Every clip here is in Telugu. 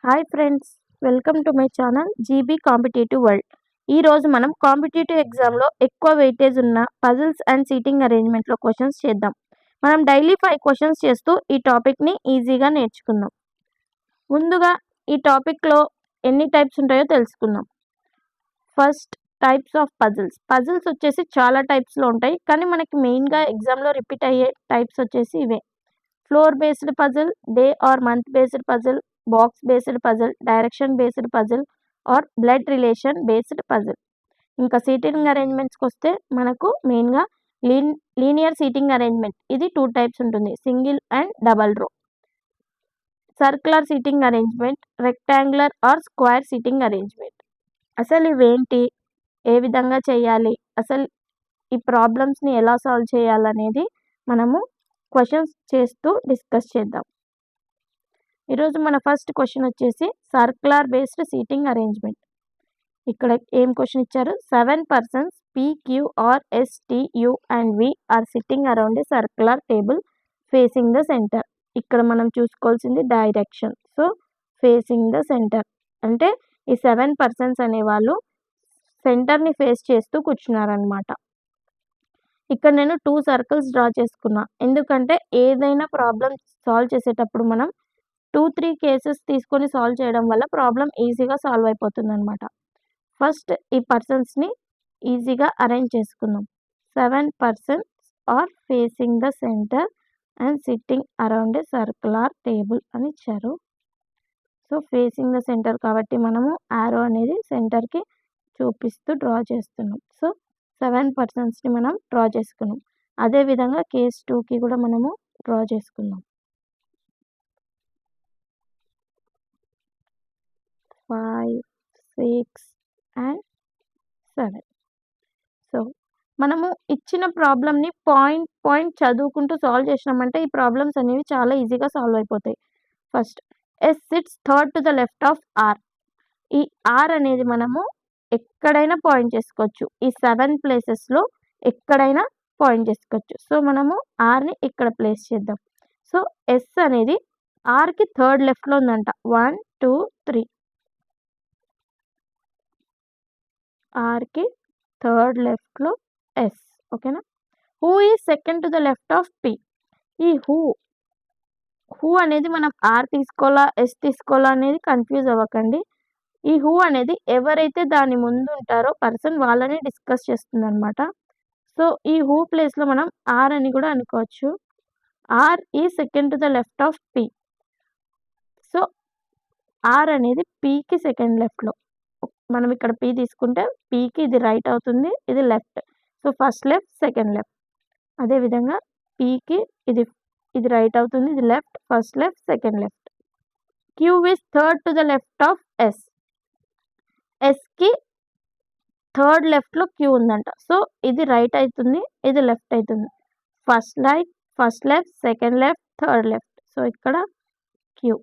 Hi friends, welcome to my channel GB competitive world. ఈరోజు మనం కాంపిటేటివ్ ఎగ్జామ్లో ఎక్కువ వెయిటేజ్ ఉన్న పజిల్స్ అండ్ సీటింగ్ అరేంజ్మెంట్లో క్వశ్చన్స్ చేద్దాం. మనం డైలీ 5 క్వశ్చన్స్ చేస్తూ ఈ టాపిక్ని ఈజీగా నేర్చుకుందాం. ముందుగా ఈ టాపిక్లో ఎన్ని టైప్స్ ఉంటాయో తెలుసుకుందాం. ఫస్ట్, టైప్స్ ఆఫ్ పజిల్స్ వచ్చేసి చాలా టైప్స్లో ఉంటాయి, కానీ మనకి మెయిన్గా ఎగ్జామ్లో రిపీట్ అయ్యే టైప్స్ వచ్చేసి ఇవే: floor based puzzle, day or month based puzzle, box based puzzle, direction based puzzle or blood relation based puzzle. ఇంకా సీటింగ్ అరేంజ్మెంట్స్కి వస్తే మనకు మెయిన్గా లీనియర్ సీటింగ్ అరేంజ్మెంట్, ఇది 2 టైప్స్ ఉంటుంది: single and double row. Circular seating arrangement, rectangular or square seating arrangement. అసలు ఇవేంటి, ఏ విధంగా చేయాలి, అసలు ఈ ప్రాబ్లమ్స్ని ఎలా సాల్వ్ చేయాలనేది మనము క్వశ్చన్స్ చేస్తూ డిస్కస్ చేద్దాం. ఈరోజు మన ఫస్ట్ క్వశ్చన్ వచ్చేసి సర్క్యులర్ బేస్డ్ సీటింగ్ అరేంజ్మెంట్. ఇక్కడ ఏం క్వశ్చన్ ఇచ్చారు: 7 persons P, Q or S, T, U and V are sitting around a circular table facing the center. ఇక్కడ మనం చూసుకోవాల్సింది direction. So facing the centre అంటే ఈ 7 persons అనేవాళ్ళు సెంటర్ని ఫేస్ చేస్తూ కూర్చున్నారనమాట. ఇక్కడ నేను 2 సర్కిల్స్ డ్రా చేసుకున్నా, ఎందుకంటే ఏదైనా ప్రాబ్లం సాల్వ్ చేసేటప్పుడు మనం 2-3 కేసెస్ తీసుకొని సాల్వ్ చేయడం వల్ల ప్రాబ్లం ఈజీగా సాల్వ్ అయిపోతుంది అనమాట. ఫస్ట్ ఈ పర్సన్స్ని ఈజీగా అరేంజ్ చేసుకుందాం. 7 persons are facing the centre and sitting around a circular table అని ఇచ్చారు. సో ఫేసింగ్ ద సెంటర్ కాబట్టి మనము యారో అనేది సెంటర్కి చూపిస్తూ డ్రా చేస్తున్నాం. సో 7 personsని మనం డ్రా చేసుకున్నాం. అదేవిధంగా కేస్ 2కి కూడా మనము డ్రా చేసుకుందాం. 5, 6 and 7. సో మనము ఇచ్చిన ప్రాబ్లమ్ని పాయింట్ చదువుకుంటూ సాల్వ్ చేసినామంటే ఈ ప్రాబ్లమ్స్ అనేవి చాలా ఈజీగా సాల్వ్ అయిపోతాయి. First, S sits third to the left of R. ఈ ఆర్ అనేది మనము ఎక్కడైనా పాయింట్ చేసుకోవచ్చు, ఈ 7 ప్లేసెస్లో ఎక్కడైనా పాయింట్ చేసుకోవచ్చు. సో మనము ఆర్ని ఇక్కడ ప్లేస్ చేద్దాం. సో ఎస్ అనేది ఆర్కి థర్డ్ లెఫ్ట్లో ఉందంట. 1, 2, 3. ఆర్కి థర్డ్ లెఫ్ట్లో ఎస్. ఓకేనా. Who is second to the left of P. ఈ హూ అనేది మనం ఆర్ తీసుకోవాలా ఎస్ తీసుకోవాలా అనేది కన్ఫ్యూజ్ అవ్వకండి. ఈ హూ అనేది ఎవరైతే దాని ముందు ఉంటారో పర్సన్ వాళ్ళని డిస్కస్ చేస్తుంది అనమాట. సో ఈ హూ ప్లేస్లో మనం ఆర్ అని కూడా అనుకోవచ్చు. ఆర్ ఈ second to the left of P. So R అనేది పీకి సెకండ్ లెఫ్ట్లో. మనం ఇక్కడ పీ తీసుకుంటే పీకి ఇది రైట్ అవుతుంది, ఇది left. So first left, second left. అదేవిధంగా పీకి ఇది రైట్ అవుతుంది, ఇది left, first left, second left. Q is third to the left of S. ఎస్కి థర్డ్ లెఫ్ట్లో క్యూ ఉందంట. సో ఇది రైట్ అవుతుంది, ఇది లెఫ్ట్ అవుతుంది. First right, first left, second left, third left. So ఇక్కడ Q.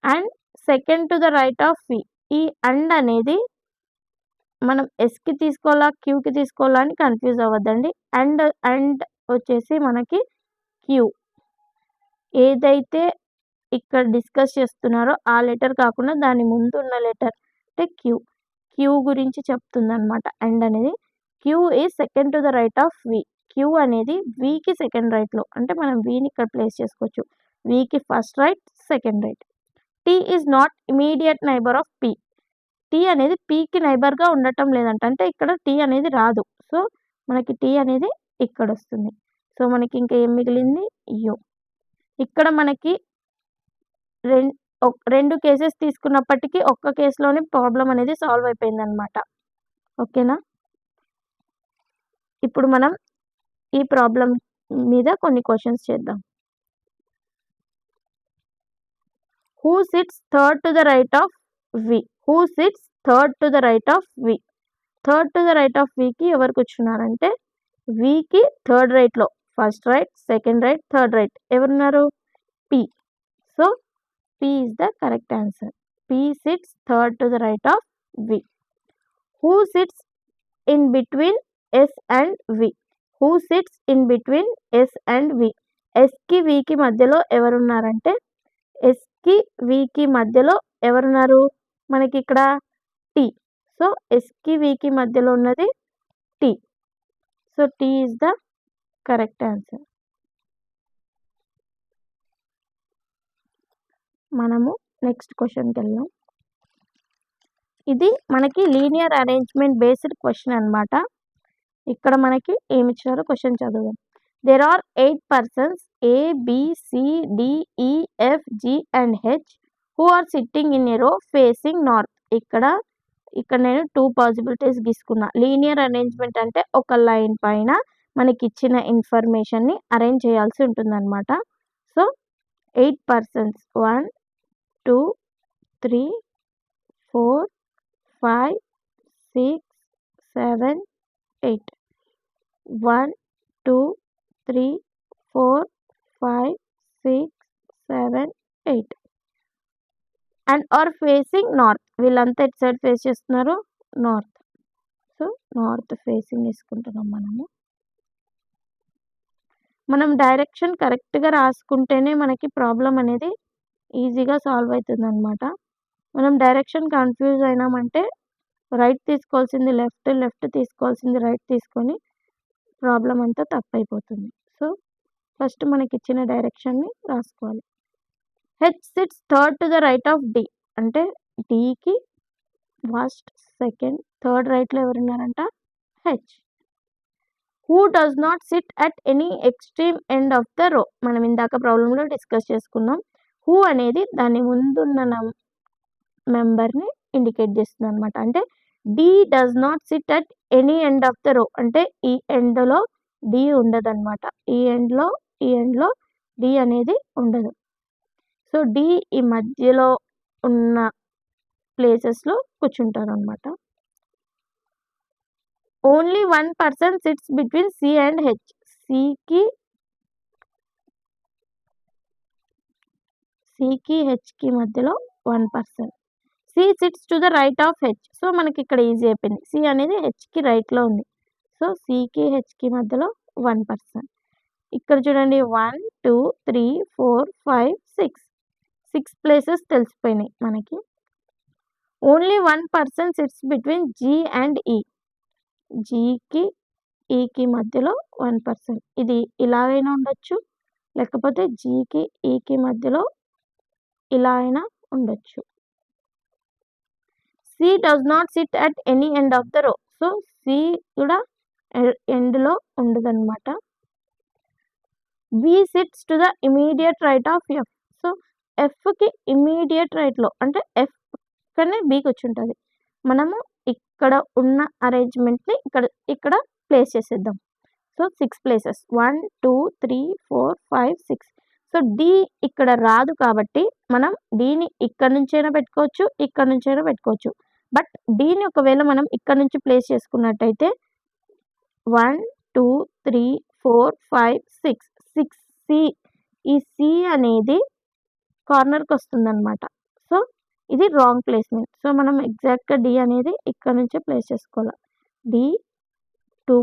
And second to the right of V. ఈ అండ్ అనేది మనం ఎస్కి తీసుకోవాలా క్యూకి తీసుకోవాలా అని కన్ఫ్యూజ్ అవ్వద్దండి. అండ్ వచ్చేసి మనకి క్యూ. ఏదైతే ఇక్కడ డిస్కస్ చేస్తున్నారో ఆ లెటర్ కాకుండా దాని ముందు ఉన్న లెటర్ అంటే క్యూ గురించి చెప్తుంది అనమాట. అండ్ అనేది Q is second to the right of V. Q అనేది వికి సెకండ్ రైట్లో, అంటే మనం విని ఇక్కడ ప్లేస్ చేసుకోవచ్చు. వికి first right, second right. T is not immediate neighbour of P. T అనేది పీకి నైబర్గా ఉండటం లేదంట, అంటే ఇక్కడ టీ అనేది రాదు. సో మనకి టీ అనేది ఇక్కడ వస్తుంది. సో మనకి ఇంకా ఏం మిగిలింది, యూ. ఇక్కడ మనకి 2 కేసెస్ తీసుకున్నప్పటికీ ఒక్క కేసులోనే ప్రాబ్లం అనేది సాల్వ్ అయిపోయింది అనమాట. ఓకేనా. ఇప్పుడు మనం ఈ ప్రాబ్లం మీద కొన్ని క్వశ్చన్స్ చేద్దాం. Who sits third to the right of V. Who sits third to the right of V. Third to the right of వికి ఎవరు కూర్చున్నారంటే వికి థర్డ్ రైట్లో, first right, second right, third right ఎవరున్నారు, P. So P is the correct answer. P sits third to the right of V. Who sits in between S and V. Who sits in between S and V. ఎస్కి వికి మధ్యలో ఎవరున్నారంటే ఎస్కి ఎస్కి వికి మధ్యలో ఎవరున్నారు? మనకి ఇక్కడ టీ. సో ఎస్కి వికి మధ్యలో ఉన్నది T. So T is the correct answer. మనము నెక్స్ట్ క్వశ్చన్కి వెళ్దాం. ఇది మనకి లీనియర్ అరేంజ్మెంట్ బేస్డ్ క్వశ్చన్ అన్నమాట. ఇక్కడ మనకి ఏమి ఇచ్చారో క్వశ్చన్ చదువుదాం. There are 8 persons A, B, C, D, E, F, G and H who are sitting in a row facing north. ఇక్కడ నేను 2 పాసిబిలిటీస్ గీసుకున్నా. లీనియర్ అరేంజ్మెంట్ అంటే ఒక లైన్ పైన మనకి ఇచ్చిన ఇన్ఫర్మేషన్ని అరేంజ్ చేయాల్సి ఉంటుందన్నమాట. So 8 persons 1 2 3 4 5 6 7 8 1 2 3 4 5 6 7 8 and are facing north. వీళ్ళంతా ఎటు సైడ్ ఫేస్ చేస్తున్నారు? నార్త్. సో నార్త్ ఫేసింగ్ తీసుకుంటున్నాం. మనం డైరెక్షన్ కరెక్ట్గా రాసుకుంటేనే మనకి ప్రాబ్లం అనేది ఈజీగా సాల్వ్ అవుతుంది అనమాట. మనం డైరెక్షన్ కన్ఫ్యూజ్ అయినామంటే రైట్ తీసుకోవాల్సింది లెఫ్ట్, లెఫ్ట్ తీసుకోవాల్సింది రైట్ తీసుకొని ప్రాబ్లం అంతా తప్పైపోతుంది. సో ఫస్ట్ మనకి ఇచ్చిన డైరెక్షన్ని రాసుకోవాలి. H sits third to the right of D. అంటే డికి ఫస్ట్, సెకండ్, థర్డ్ రైట్లో ఎవరున్నారంట? H. Who does not sit at any extreme end of the row. మనం ఇందాక ప్రాబ్లంలో డిస్కస్ చేసుకున్నాం. హూ అనేది దాని ముందున్న మెంబర్ని ఇండికేట్ చేస్తుంది అనమాట. అంటే D does not sit at any end of the row. అంటే ఈ ఎండ్లో డి ఉండదు అనమాట. ఈ ఎండ్లో డి అనేది ఉండదు. సో డి ఈ మధ్యలో ఉన్న ప్లేసెస్లో కూర్చుంటారు అనమాట. Only 1 person sits between C and H. సికి హెచ్కి మధ్యలో 1 person. C sits to the right of H. So మనకి ఇక్కడ ఈజీ అయిపోయింది. సి అనేది హెచ్కి రైట్లో ఉంది. సో సికి హెచ్కి మధ్యలో 1 పర్సన్. ఇక్కడ చూడండి 1 2 3 4 5 6 ప్లేసెస్ తెలిసిపోయినాయి మనకి. Only 1 person sits between G and E. జీకి ఈకి మధ్యలో 1 పర్సన్. ఇది ఇలాగైనా ఉండొచ్చు, లేకపోతే జీకి ఈకి మధ్యలో ఇలా అయినా ఉండొచ్చు. C does not sit at any end of the row. So C కూడా ఎండ్లో ఉండదన్నమాట. B sits to the immediate right of F. So ఎఫ్కి ఇమీడియట్ రైట్లో అంటే ఎఫ్ కన్నా బి కూర్చుంటుంది. మనము ఇక్కడ ఉన్న అరేంజ్మెంట్ని ఇక్కడ ప్లేస్ చేసేద్దాం. So 6 places 1 2 3 4 5 6. సో డి ఇక్కడ రాదు కాబట్టి మనం డిని ఇక్కడ నుంచైనా పెట్టుకోవచ్చు, ఇక్కడ నుంచైనా పెట్టుకోవచ్చు. బట్ డిని ఒకవేళ మనం ఇక్కడ నుంచి ప్లేస్ చేసుకున్నట్టయితే 1 2 3 4 5 6 సి. ఈ సి అనేది కార్నర్కి వస్తుందన్నమాట. సో ఇది రాంగ్ ప్లేస్మెంట్. సో మనం ఎగ్జాక్ట్గా డి అనేది ఇక్కడ నుంచే ప్లేస్ చేసుకోవాలి. డి 2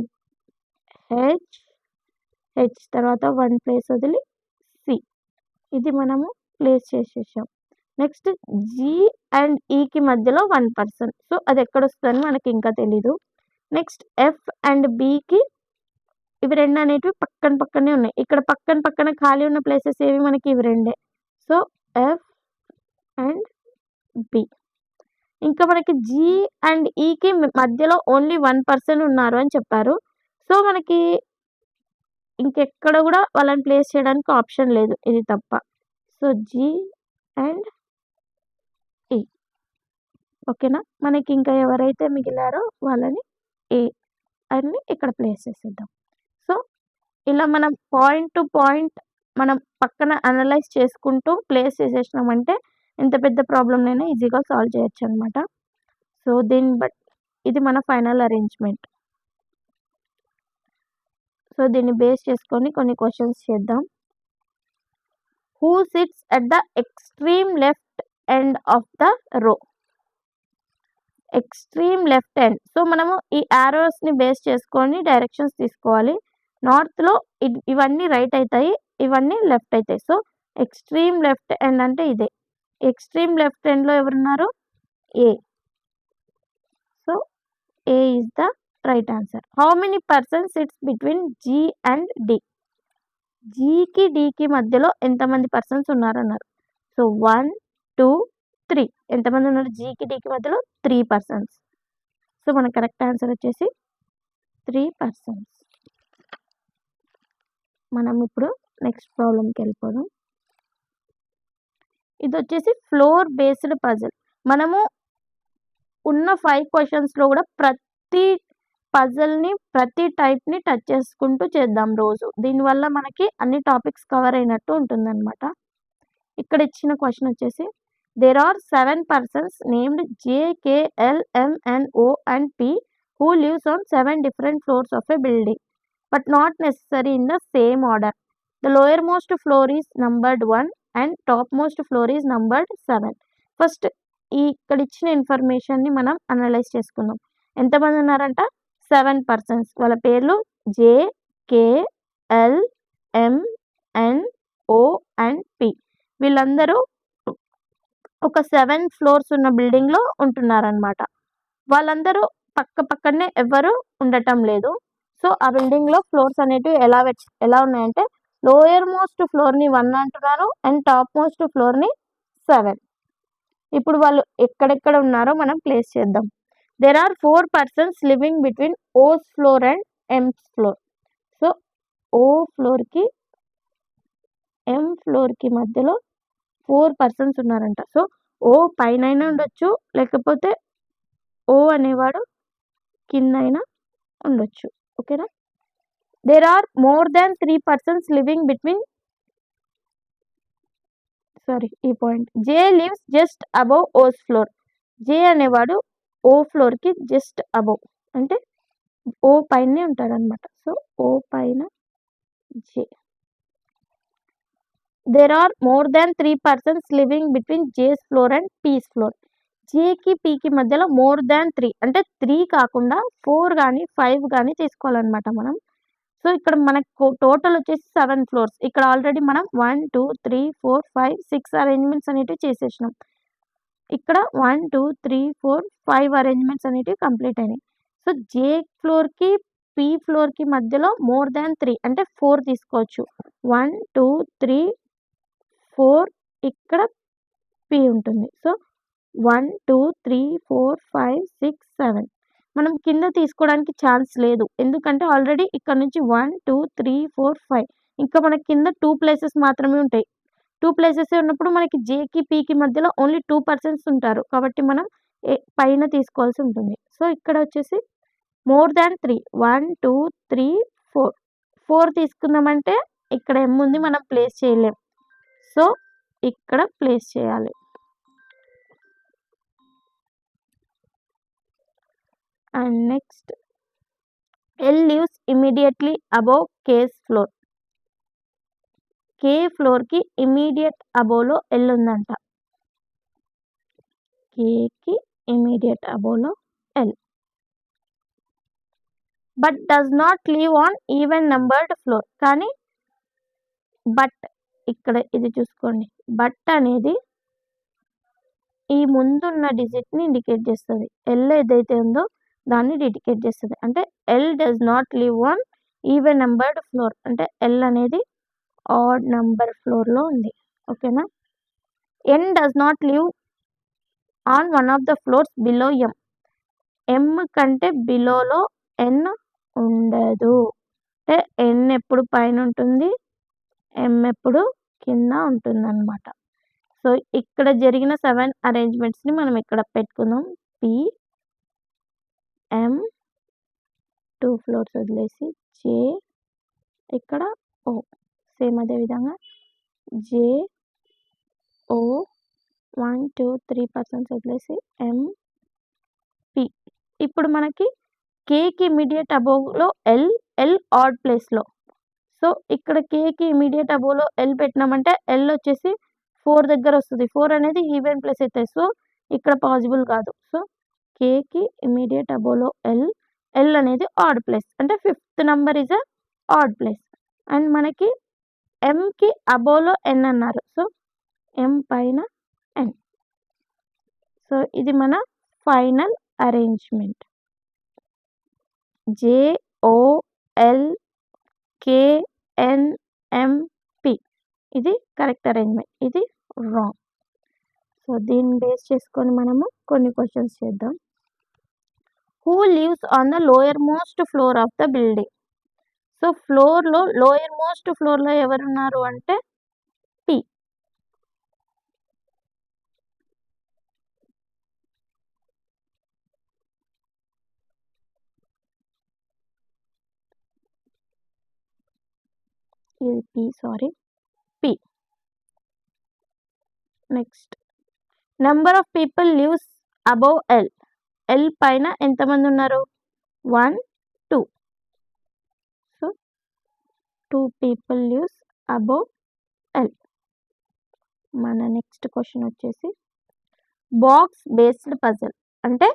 హెచ్ తర్వాత 1 ప్లేస్ వదిలి సి. ఇది మనము ప్లేస్ చేసేసాం. నెక్స్ట్ జీ అండ్ ఈకి మధ్యలో 1 పర్సన్. సో అది ఎక్కడ వస్తుందని మనకి ఇంకా తెలీదు. నెక్స్ట్ ఎఫ్ అండ్ బికి ఇవి రెండు అనేటివి పక్కనే ఉన్నాయి. ఇక్కడ పక్కన ఖాళీ ఉన్న ప్లేసెస్ ఏవి మనకి? ఇవి రెండే. So F and B. ఇంకా మనకి జీ అండ్ ఈకి మధ్యలో ఓన్లీ 1 పర్సన్ ఉన్నారు అని చెప్పారు. సో మనకి ఇంకెక్కడ కూడా వాళ్ళని ప్లేస్ చేయడానికి ఆప్షన్ లేదు, ఇది తప్ప. సో జీ అండ్ ఈ. ఓకేనా? మనకి ఇంకా ఎవరైతే మిగిలారో వాళ్ళని ఏ అని ఇక్కడ ప్లేస్ చేసేద్దాం. సో ఇలా మనం పాయింట్ టు పాయింట్ మనం పక్కన అనలైజ్ చేసుకుంటూ ప్లేస్ చేసేసినామంటే ఎంత పెద్ద ప్రాబ్లమ్నైనా ఈజీగా సాల్వ్ చేయొచ్చు అనమాట. సో ఇది మన ఫైనల్ అరేంజ్మెంట్. సో దీన్ని బేస్ చేసుకొని కొన్ని క్వశ్చన్స్ చేద్దాం. Who sits at the extreme left end of the row. Extreme left end. So మనము ఈ యారోస్ని బేస్ చేసుకొని డైరెక్షన్స్ తీసుకోవాలి. నార్త్లో ఇవన్నీ రైట్ అవుతాయి, ఇవన్నీ లెఫ్ట్ అవుతాయి. సో ఎక్స్ట్రీమ్ లెఫ్ట్ ఎండ్ అంటే ఇదే. ఎక్స్ట్రీమ్ లెఫ్ట్ ఎండ్లో ఎవరున్నారు? A. So A is the right answer. How many persons sits between G and D? జీకి డికి మధ్యలో ఎంతమంది పర్సన్స్ ఉన్నారన్నారు. సో 1 2 3 ఎంతమంది ఉన్నారు జీకి డికి మధ్యలో? 3 పర్సన్స్. సో మన కరెక్ట్ ఆన్సర్ వచ్చేసి 3 పర్సన్స్. మనం ఇప్పుడు నెక్స్ట్ ప్రాబ్లంకి వెళ్ళిపోదాం. ఇది వచ్చేసి ఫ్లోర్ బేస్డ్ పజిల్. మనము ఉన్న 5 క్వశ్చన్స్లో కూడా ప్రతి పజిల్ని ప్రతి టైప్ని టచ్ చేసుకుంటూ చేద్దాం రోజు. దీనివల్ల మనకి అన్ని టాపిక్స్ కవర్ అయినట్టు ఉంటుందన్నమాట. ఇక్కడ ఇచ్చిన క్వశ్చన్ వచ్చేసి there are 7 persons named JKLMNO and P who lives on 7 different floors of a building but not necessary in the same order. The lowermost floor is numbered 1 and topmost floor is numbered 7. First ఇక్కడ ఇచ్చిన ఇన్ఫర్మేషన్ని మనం అనలైజ్ చేసుకుందాం. ఎంతమంది ఉన్నారంట? 7 పర్సన్స్. వాళ్ళ పేర్లు JKLMNO and P. వీళ్ళందరూ ఒక 7 ఫ్లోర్స్ ఉన్న బిల్డింగ్లో ఉంటున్నారనమాట. వాళ్ళందరూ పక్క పక్కనే ఎవరు ఉండటం లేదు. సో ఆ బిల్డింగ్లో ఫ్లోర్స్ అనేటివి ఎలా ఉన్నాయంటే లోయర్ మోస్ట్ ఫ్లోర్ని 1 అంటున్నారు అండ్ టాప్ మోస్ట్ ఫ్లోర్ని 7. ఇప్పుడు వాళ్ళు ఎక్కడెక్కడ ఉన్నారో మనం ప్లేస్ చేద్దాం. There are 4 persons living between O's floor and M's floor. So O ఫ్లోర్కి ఎం ఫ్లోర్కి మధ్యలో 4 పర్సన్స్ ఉన్నారంట. సో ఓ పైన ఉండొచ్చు, లేకపోతే ఓ అనేవాడు కింద అయినా ఉండొచ్చు. ఓకేనా? There are more than 3 persons living between ఈ point J lives just above O's floor. J అనేవాడు ఓ ఫ్లోర్కి జస్ట్ అబౌవ్ అంటే ఓ పైనే ఉంటాడనమాట. సో ఓ పైన J. There are more than 3 persons living between J's floor and P's floor. జేకి పీకి మధ్యలో మోర్ దాన్ 3 అంటే 3 కాకుండా 4 కానీ 5 కానీ తీసుకోవాలన్నమాట మనం. సో ఇక్కడ మనకు టోటల్ వచ్చేసి 7 ఫ్లోర్స్. ఇక్కడ ఆల్రెడీ మనం 1 2 3 4 5 6 అరేంజ్మెంట్స్ అనేటివి చేసేసినాం. ఇక్కడ 1 2 3 4 5 అరేంజ్మెంట్స్ అనేటివి కంప్లీట్ అయినాయి. సో జే ఫ్లోర్కి పీ ఫ్లోర్కి మధ్యలో మోర్ దాన్ 3 అంటే 4 తీసుకోవచ్చు. 1 2 3 4 ఇక్కడ పీ ఉంటుంది. సో 1 2 3 4 5 6 7 మనం కింద తీసుకోవడానికి ఛాన్స్ లేదు. ఎందుకంటే ఆల్రెడీ ఇక్కడ నుంచి 1 2 3 4 5 ఇంకా మనకి కింద 2 ప్లేసెస్ మాత్రమే ఉంటాయి. 2 ప్లేసెస్ ఉన్నప్పుడు మనకి జేకి పీకి మధ్యలో ఓన్లీ 2 పర్సన్స్ ఉంటారు. కాబట్టి మనం పైన తీసుకోవాల్సి ఉంటుంది. సో ఇక్కడ వచ్చేసి మోర్ దాన్ 3 1 2 3 4 4 తీసుకుందామంటే ఇక్కడ ఏముంది మనం ప్లేస్ చేయలేం. సో ఇక్కడ ప్లేస్ చేయాలి. And next L lives immediately above K's floor. K ఫ్లోర్కి ఇమీడియట్ అబోవ్లో ఎల్ ఉందంట. కేకి ఇమీడియట్ అబోవ్లో L. But does not live on even numbered floor. కానీ బట్ ఇక్కడ ఇది చూసుకోండి. బట్ అనేది ఈ ముందున్న డిజిట్ని ఇండికేట్ చేస్తుంది. ఎల్ ఏదైతే ఉందో దాన్ని ఇండికేట్ చేస్తుంది. అంటే L does not live on even numbered floor అంటే ఎల్ అనేది ఆడ్ నెంబర్ ఫ్లోర్లో ఉంది. ఓకేనా? N does not live on one of the floors below M. M కంటే బిలోలో ఎన్ ఉండదు. అంటే ఎన్ ఎప్పుడు పైన ఉంటుంది, ఎం ఎప్పుడు కింద ఉంటుంది అన్నమాట. సో ఇక్కడ జరిగిన 7 అరేంజ్మెంట్స్ని మనం ఇక్కడ పెట్టుకుందాం. పి ఎం 2 ఫ్లోర్స్ వదిలేసి జే ఇక్కడ ఓ సేమ్ అదే విధంగా జే ఓ 1 2 3 పర్సన్స్ వదిలేసి ఎం పి. ఇప్పుడు మనకి కేకి ఇమీడియట్ అబోవ్లో ఎల్ ఎల్ ఆడ్ ప్లేస్లో. సో ఇక్కడ కేకి ఇమీడియట్ అబోవ్లో ఎల్ పెట్టినామంటే ఎల్ వచ్చేసి 4 దగ్గర వస్తుంది. 4 అనేది ఈవెన్ ప్లేస్ అవుతుంది. సో ఇక్కడ పాసిబుల్ కాదు. సో కేకి ఇమీడియట్ అబోవ్లో ఎల్ ఎల్ అనేది ఆడ్ ప్లేస్ అంటే 5th number is a odd place. And మనకి ఎంకి అబోవ్లో ఎన్ అన్నారు. సో ఎం పైన N. సో ఇది మన ఫైనల్ అరేంజ్మెంట్. JOLKNMP ఇది కరెక్ట్ అరేంజ్మెంట్, ఇది రాంగ్. సో దీన్ని బేస్ చేసుకొని మనము కొన్ని క్వశ్చన్స్ చేద్దాం. Who lives on the lower most floor of the building? So ఫ్లోర్లో లోయర్ మోస్ట్ ఫ్లోర్లో ఎవరున్నారు అంటే P. ఇది P. Next, number of people lives above L. L పైన ఎంతమంది ఉన్నారు? 1, 2. So 2 people lives above L. మన నెక్స్ట్ క్వశ్చన్ వచ్చేసి బాక్స్ బేస్డ్ పజిల్. అంటే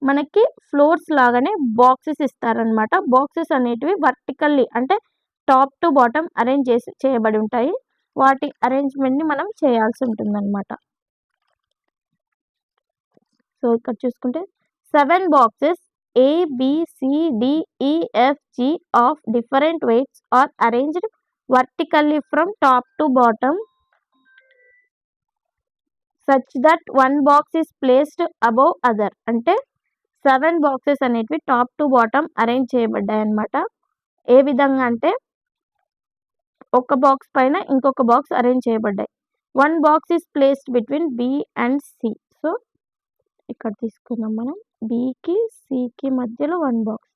మనకి ఫ్లోర్స్ లాగానే బాక్సెస్ ఇస్తారనమాట. బాక్సెస్ అనేటివి వర్టికల్లీ అంటే టాప్ టు బాటమ్ అరేంజ్ చేయబడి ఉంటాయి. వాటి అరేంజ్మెంట్ని మనం చేయాల్సి ఉంటుందన్నమాట. సో ఇక్కడ చూసుకుంటే 7 boxes ABCDEFG of different weights are arranged vertically from top to bottom such that one box is placed above other. అంటే 7 బాక్సెస్ అనేటివి టాప్ టు బాటమ్ అరేంజ్ చేయబడ్డాయి అన్నమాట. ఏ విధంగా అంటే ఒక బాక్స్ పైన ఇంకొక బాక్స్ అరేంజ్ చేయబడ్డాయి. 1 box is placed between B and C. So ఇక్కడ తీసుకుందాం మనం. Bకి Cకి మధ్యలో 1 బాక్స్.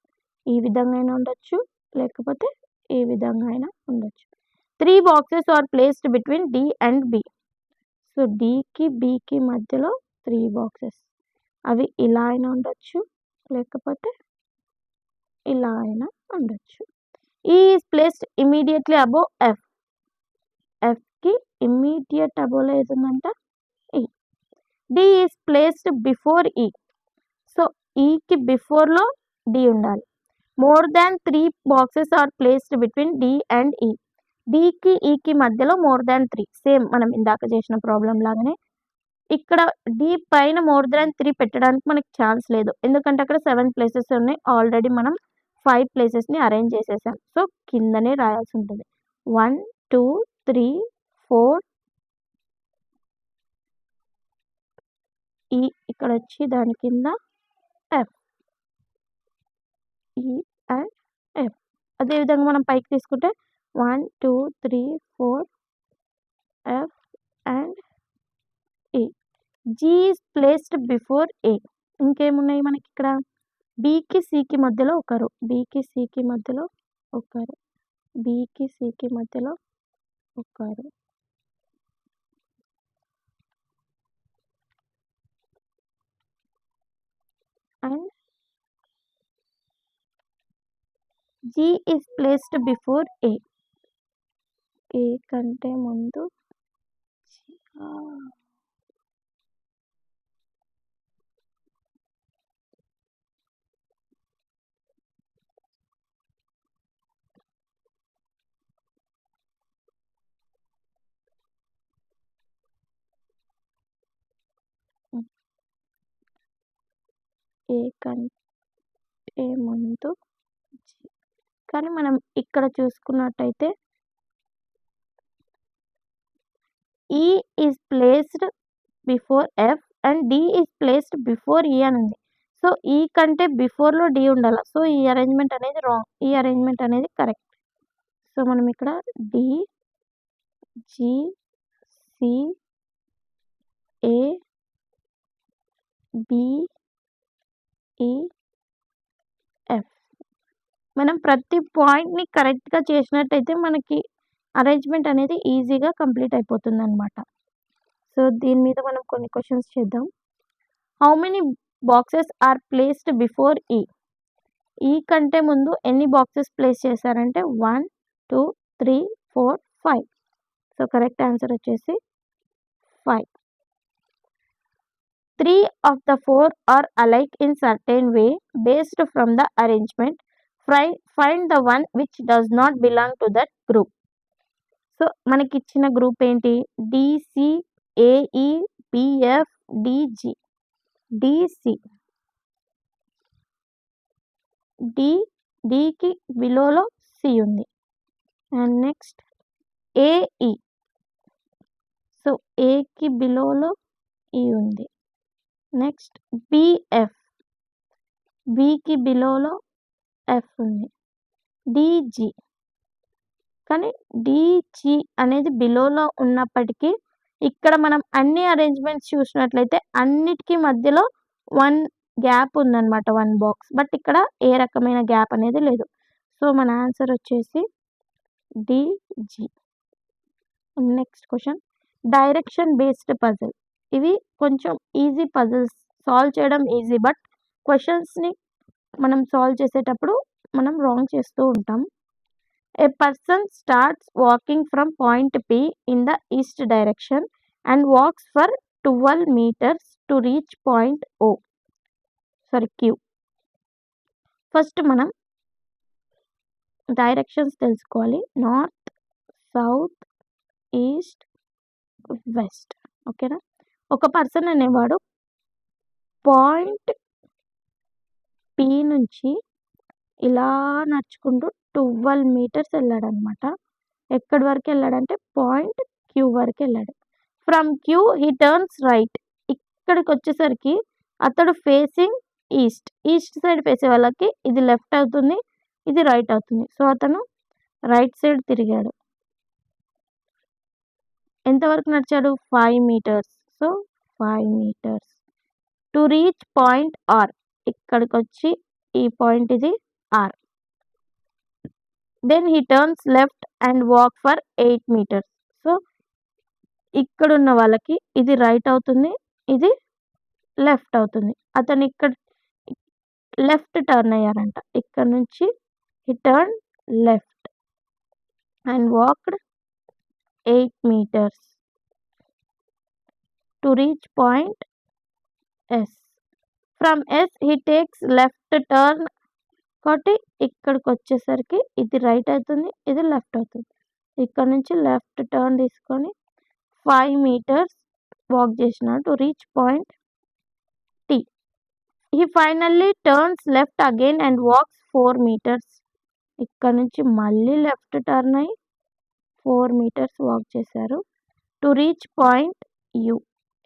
ఈ విధంగా అయినా ఉండొచ్చు, లేకపోతే ఈ విధంగా అయినా ఉండొచ్చు. 3 boxes are placed between D and B. So Dకి Bకి మధ్యలో 3 బాక్సెస్. అవి ఇలా అయినా ఉండొచ్చు, లేకపోతే ఇలా అయినా ఉండొచ్చు. E is placed immediately above F. Fకి ఇమ్మీడియట్ అబోవ్లో ఏది ఉందంట? E. D is placed before E. So Eకి బిఫోర్లో D ఉండాలి. More than 3 boxes are placed between D and E. Dకి Eకి మధ్యలో మోర్ దాన్ 3. సేమ్ మనం ఇందాక చేసిన ప్రాబ్లం లాగానే ఇక్కడ D పైన మోర్ దాన్ 3 పెట్టడానికి మనకి ఛాన్స్ లేదు. ఎందుకంటే అక్కడ 7 ప్లేసెస్ ఉన్నాయి. ఆల్రెడీ మనం 5 ప్లేసెస్ని అరేంజ్ చేసేసాం. సో కిందనే రాయాల్సి ఉంటుంది. 1, 2, 3, 4. ఈ ఇక్కడ వచ్చి దాని కింద F. E and F. అదేవిధంగా మనం పైకి తీసుకుంటే 1, 2, 3, 4 F and E. G is placed before A. ఇంకేమున్నాయి మనకి ఇక్కడ? Bకి Cకి మధ్యలో ఒకరు, Bకి Cకి మధ్యలో ఒకరు, Bకి Cకి మధ్యలో ఒకరు. And G is placed before A. A కంటే ముందు A కంటే ముందు G. కానీ మనం ఇక్కడ చూసుకున్నట్టయితే E is placed before F and D is placed before E అని ఉంది. సో E కంటే బిఫోర్లో D ఉండాలి. సో ఈ అరేంజ్మెంట్ అనేది రాంగ్. ఈ అరేంజ్మెంట్ అనేది కరెక్ట్. సో మనం ఇక్కడ D, G, C, A, B, E, F. మనం ప్రతి పాయింట్ని కరెక్ట్గా చేసినట్టయితే మనకి అరేంజ్మెంట్ అనేది ఈజీగా కంప్లీట్ అయిపోతుంది అనమాట. సో దీని మీద మనం కొన్ని క్వశ్చన్స్ చేద్దాం. How many boxes are placed before E? E కంటే ముందు ఎన్ని బాక్సెస్ ప్లేస్ చేశారంటే 1, 2, 3, 4, 5. సో కరెక్ట్ ఆన్సర్ వచ్చేసి 5. 3 of the 4 are alike in certain way based from the arrangement. Find the one which does not belong to that group. So మనకి ఇచ్చిన గ్రూప్ ఏంటి? DC, AE, బిఎఫ్ డిజి డిసి డికి బిలోలో సి ఉంది. అండ్ నెక్స్ట్ ఏఈ, సో ఏకి బిలోలో ఈ ఉంది. నెక్స్ట్ బిఎఫ్, బికి బిలోలో ఎఫ్ ఉంది. డిజి, కానీ డిజి అనేది బిలోలో ఉన్నప్పటికీ ఇక్కడ మనం అన్ని అరేంజ్మెంట్స్ చూసినట్లయితే అన్నిటికీ మధ్యలో 1 గ్యాప్ ఉందన్నమాట, 1 బాక్స్. బట్ ఇక్కడ ఏ రకమైన గ్యాప్ అనేది లేదు. సో మన ఆన్సర్ వచ్చేసి D G. Next question, direction based puzzle. ఇవి కొంచెం ఈజీ పజిల్స్, సాల్వ్ చేయడం ఈజీ, బట్ క్వశ్చన్స్ని మనం సాల్వ్ చేసేటప్పుడు మనం రాంగ్ చేస్తూ ఉంటాం. A person starts walking from point P in the east direction and walks for 12 meters to reach point Q. First మనం డైరెక్షన్స్ తెలుసుకోవాలి. North, south, east, west. ఓకేనా? ఒక పర్సన్ అనేవాడు పాయింట్ పి నుంచి ఇలా నడుచుకుంటూ 12 మీటర్స్ వెళ్ళాడనమాట. ఎక్కడి వరకు వెళ్ళాడంటే పాయింట్ క్యూ వరకు వెళ్ళాడు. From Q he turns right. ఇక్కడికి వచ్చేసరికి అతడు ఫేసింగ్ ఈస్ట్ సైడ్ ఫేసే వాళ్ళకి ఇది లెఫ్ట్ అవుతుంది, ఇది రైట్ అవుతుంది. సో అతను రైట్ సైడ్ తిరిగాడు. ఎంతవరకు నడిచాడు? 5 metres. So 5 metres to reach point R. ఇక్కడికి వచ్చి ఈ పాయింట్ ఇది R. Then he turns left and walk for 8 metres. So ఇక్కడున్న వాళ్ళకి ఇది రైట్ అవుతుంది, ఇది లెఫ్ట్ అవుతుంది. అతను ఇక్కడ లెఫ్ట్ టర్న్ అయ్యారంట. ఇక్కడ నుంచి he turn left and walked 8 meters to reach point S. From S he takes left turn. కాబట్టి ఇక్కడికి వచ్చేసరికి ఇది రైట్ అవుతుంది, ఇది లెఫ్ట్ అవుతుంది. ఇక్కడ నుంచి లెఫ్ట్ టర్న్ తీసుకొని 5 meters వాక్ చేసిన to reach point T. He finally turns left again and walks 4 meters. ఇక్కడ నుంచి మళ్ళీ లెఫ్ట్ టర్న్ అయ్యి 4 meters వాక్ చేశారు టు రీచ్ పాయింట్ యు.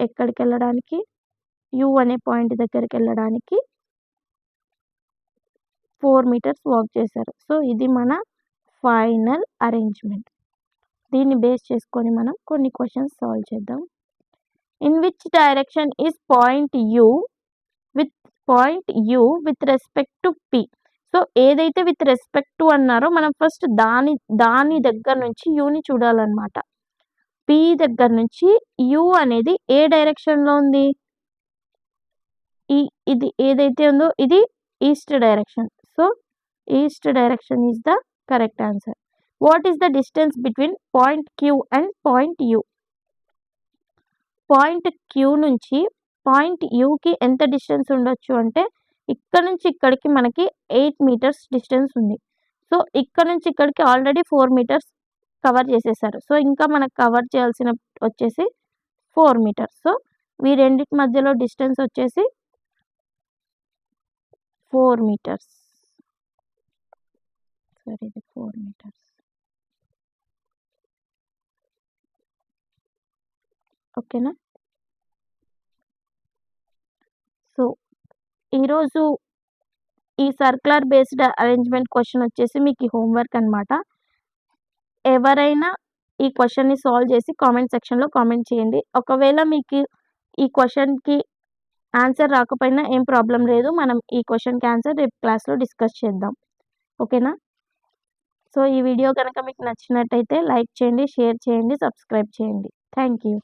ఎక్కడికి వెళ్ళడానికి? యు అనే పాయింట్ దగ్గరికి వెళ్ళడానికి 4 meters వాక్ చేశారు. సో ఇది మన ఫైనల్ అరేంజ్మెంట్. దీన్ని బేస్ చేసుకొని మనం కొన్ని క్వశ్చన్స్ సాల్వ్ చేద్దాం. In which direction is point you with respect to P. So ఏదైతే విత్ రెస్పెక్ట్ టు అన్నారో మనం ఫస్ట్ దాని దగ్గర నుంచి యూని చూడాలన్నమాట. పి దగ్గర నుంచి యు అనేది ఏ డైరెక్షన్లో ఉంది? ఇది ఏదైతే ఉందో ఇది east direction. So east direction is the correct answer. What is the distance between point Q and point you? Point Q నుంచి పాయింట్ యుకి ఎంత డిస్టెన్స్ ఉండొచ్చు అంటే ఇక్కడ నుంచి ఇక్కడికి మనకి 8 meters డిస్టెన్స్ ఉంది. సో ఇక్కడ నుంచి ఇక్కడికి ఆల్రెడీ 4 meters కవర్ చేసేసారు. సో ఇంకా మనకు కవర్ చేయాల్సిన వచ్చేసి 4 meters. సో ఈ రెండింటి మధ్యలో డిస్టెన్స్ వచ్చేసి 4 meters. సరే, ఇది 4 meters. ఓకేనా? సో ఈరోజు ఈ సర్క్యులర్ బేస్డ్ అరేంజ్మెంట్ క్వశ్చన్ వచ్చేసి మీకు హోంవర్క్ అనమాట. ఎవరైనా ఈ క్వశ్చన్ని సాల్వ్ చేసి కామెంట్ సెక్షన్లో కామెంట్ చేయండి. ఒకవేళ మీకు ఈ క్వశ్చన్కి ఆన్సర్ రాకపోయినా ఏం ప్రాబ్లం లేదు, మనం ఈ క్వశ్చన్కి ఆన్సర్ రేపు క్లాస్లో డిస్కస్ చేద్దాం. ఓకేనా? సో ఈ వీడియో కనుక మీకు నచ్చినట్టయితే లైక్ చేయండి, షేర్ చేయండి, సబ్స్క్రైబ్ చేయండి. Thank you.